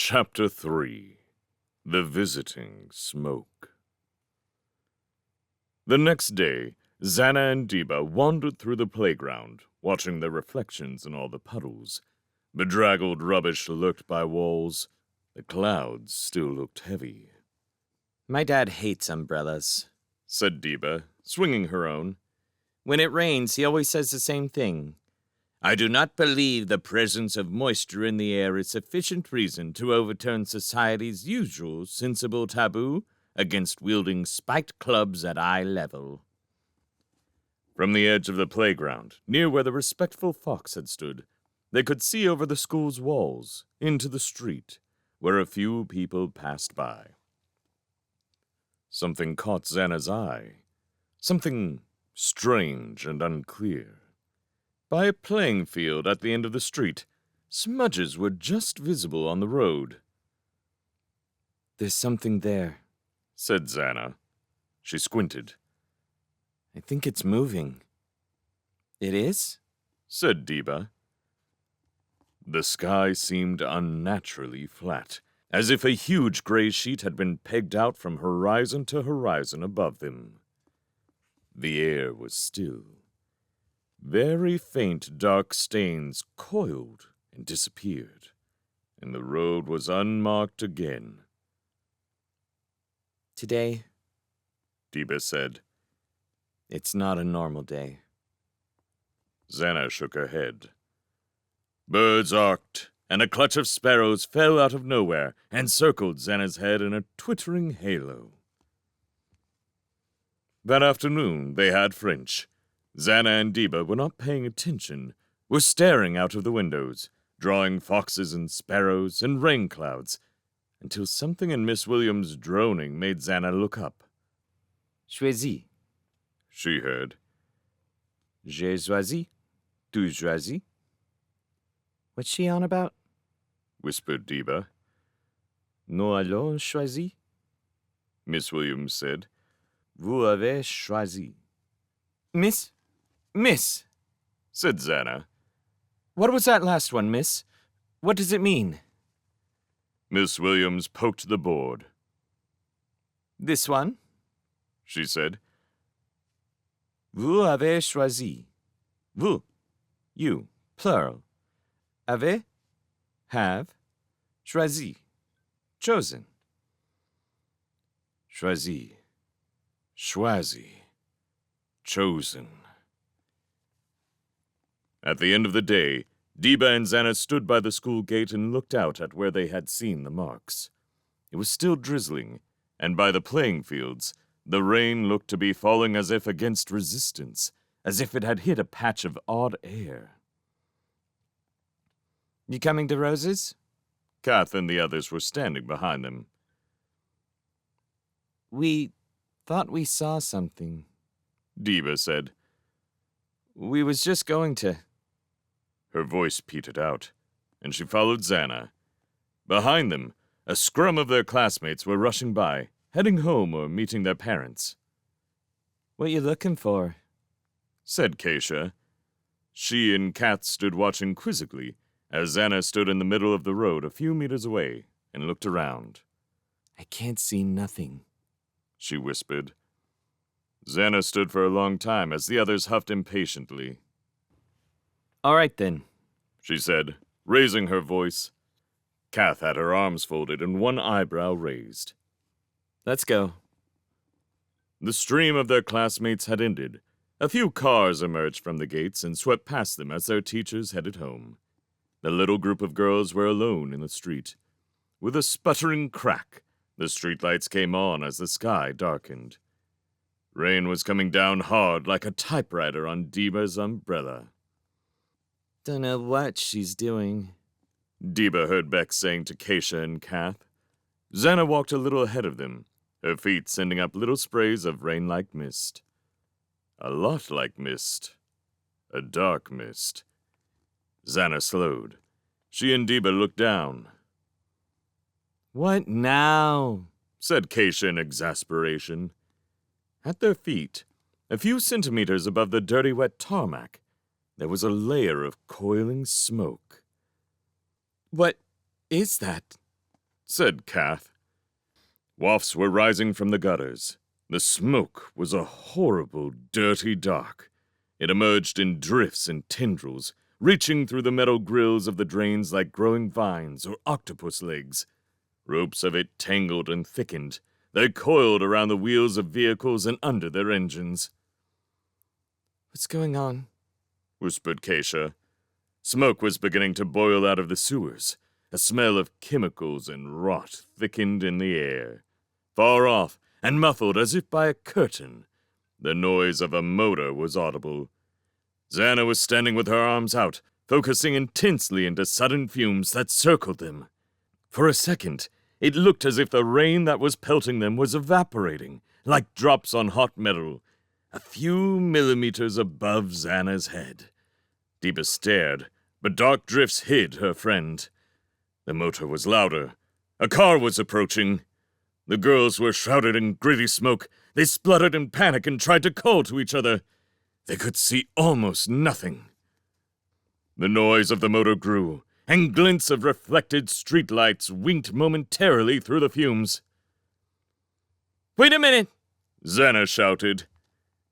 Chapter 3 The Visiting Smoke. The next day, Xana and Deba wandered through the playground, watching their reflections in all the puddles. Bedraggled rubbish lurked by walls. The clouds still looked heavy. My dad hates umbrellas, said Deba, swinging her own. When it rains, he always says the same thing. I do not believe the presence of moisture in the air is sufficient reason to overturn society's usual sensible taboo against wielding spiked clubs at eye level. From the edge of the playground, near where the respectful fox had stood, they could see over the school's walls, into the street, where a few people passed by. Something caught Xana's eye. Something strange and unclear. By a playing field at the end of the street, smudges were just visible on the road. There's something there, said Xana. She squinted. I think it's moving. It is? Said Deba. The sky seemed unnaturally flat, as if a huge gray sheet had been pegged out from horizon to horizon above them. The air was still. Very faint dark stains coiled and disappeared, and the road was unmarked again. Today, Deba said. It's not a normal day. Xana shook her head. Birds arced, and a clutch of sparrows fell out of nowhere and circled Xana's head in a twittering halo. That afternoon they had French. Xana and Deba were not paying attention, were staring out of the windows, drawing foxes and sparrows and rain clouds, until something in Miss Williams' droning made Xana look up. Choisis, she heard. J'ai choisi, tu choisis. What's she on about? Whispered Deba. Nous allons choisir, Miss Williams said. Vous avez choisi. Miss, said Xana. What was that last one, miss? What does it mean? Miss Williams poked the board. This one? She said. Vous avez choisi. Vous, you, plural. Avez, have, choisi, chosen. Choisi, chosen. At the end of the day, Deba and Xana stood by the school gate and looked out at where they had seen the marks. It was still drizzling, and by the playing fields, the rain looked to be falling as if against resistance, as if it had hit a patch of odd air. You coming to Rose's? Kath and the others were standing behind them. We thought we saw something, Deba said. We was just going to. Her voice petered out, and she followed Xana. Behind them, a scrum of their classmates were rushing by, heading home or meeting their parents. What you looking for? Said Keisha. She and Kath stood watching quizzically as Xana stood in the middle of the road a few meters away and looked around. I can't see nothing, she whispered. Xana stood for a long time as the others huffed impatiently. All right, then, she said, raising her voice. Kath had her arms folded and one eyebrow raised. Let's go. The stream of their classmates had ended. A few cars emerged from the gates and swept past them as their teachers headed home. The little group of girls were alone in the street. With a sputtering crack, the streetlights came on as the sky darkened. Rain was coming down hard like a typewriter on Deba's umbrella. Don't know what she's doing, Deba heard Beck saying to Keisha and Kath. Xana walked a little ahead of them, her feet sending up little sprays of rain-like mist. A lot like mist. A dark mist. Xana slowed. She and Deba looked down. What now? Said Keisha in exasperation. At their feet, a few centimeters above the dirty, wet tarmac, there was a layer of coiling smoke. What is that? said Kath. Wafts were rising from the gutters. The smoke was a horrible, dirty dark. It emerged in drifts and tendrils, reaching through the metal grills of the drains like growing vines or octopus legs. Ropes of it tangled and thickened. They coiled around the wheels of vehicles and under their engines. What's going on? Whispered Keisha. Smoke was beginning to boil out of the sewers. A smell of chemicals and rot thickened in the air. Far off, and muffled as if by a curtain, the noise of a motor was audible. Xana was standing with her arms out, focusing intensely into sudden fumes that circled them. For a second, it looked as if the rain that was pelting them was evaporating, like drops on hot metal, a few millimeters above Xana's head. Deepa stared, but dark drifts hid her friend. The motor was louder. A car was approaching. The girls were shrouded in gritty smoke. They spluttered in panic and tried to call to each other. They could see almost nothing. The noise of the motor grew, and glints of reflected streetlights winked momentarily through the fumes. Wait a minute! Xana shouted.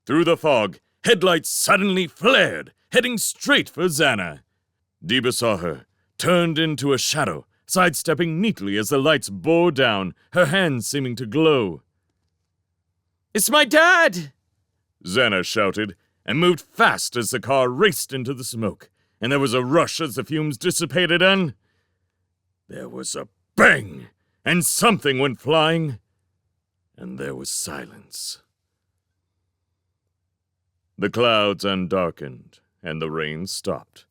Through the fog, headlights suddenly flared, heading straight for Xana. Deepa saw her, turned into a shadow, sidestepping neatly as the lights bore down, her hands seeming to glow. It's my dad! Xana shouted, and moved fast as the car raced into the smoke, and there was a rush as the fumes dissipated, and there was a bang, and something went flying, and there was silence. The clouds undarkened, and the rain stopped.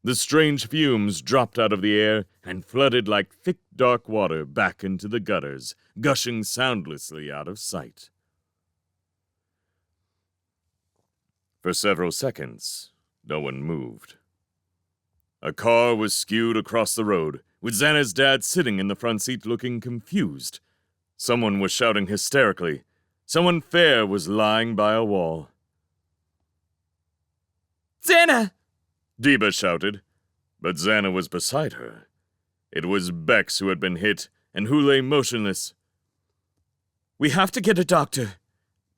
The strange fumes dropped out of the air and flooded like thick, dark water back into the gutters, gushing soundlessly out of sight. For several seconds, no one moved. A car was skewed across the road, with Xana's dad sitting in the front seat looking confused. Someone was shouting hysterically. Someone fair was lying by a wall. Xana! Deepa shouted, but Xana was beside her. It was Bex who had been hit, and who lay motionless. We have to get a doctor,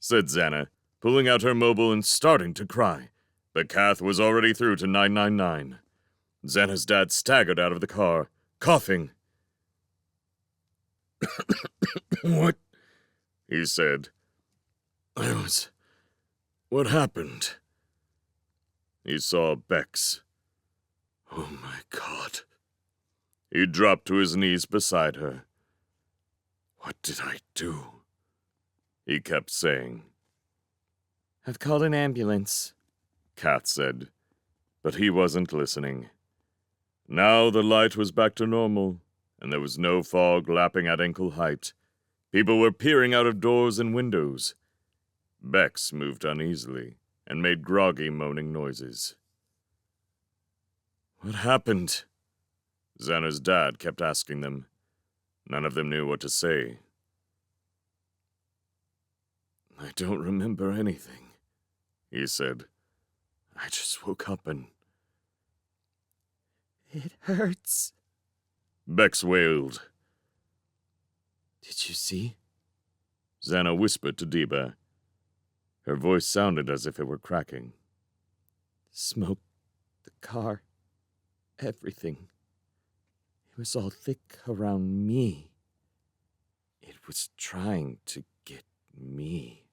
said Xana, pulling out her mobile and starting to cry. But Kath was already through to 999. Xana's dad staggered out of the car, coughing. What? He said. What happened? He saw Bex. Oh my God. He dropped to his knees beside her. What did I do? He kept saying. I've called an ambulance, Kath said, but he wasn't listening. Now the light was back to normal, and there was no fog lapping at ankle height. People were peering out of doors and windows. Bex moved uneasily and made groggy, moaning noises. What happened? Xana's dad kept asking them. None of them knew what to say. I don't remember anything, he said. I just woke up and... It hurts. Bex wailed. Did you see? Xana whispered to Deepa. Her voice sounded as if it were cracking. Smoke, the car, everything. It was all thick around me. It was trying to get me.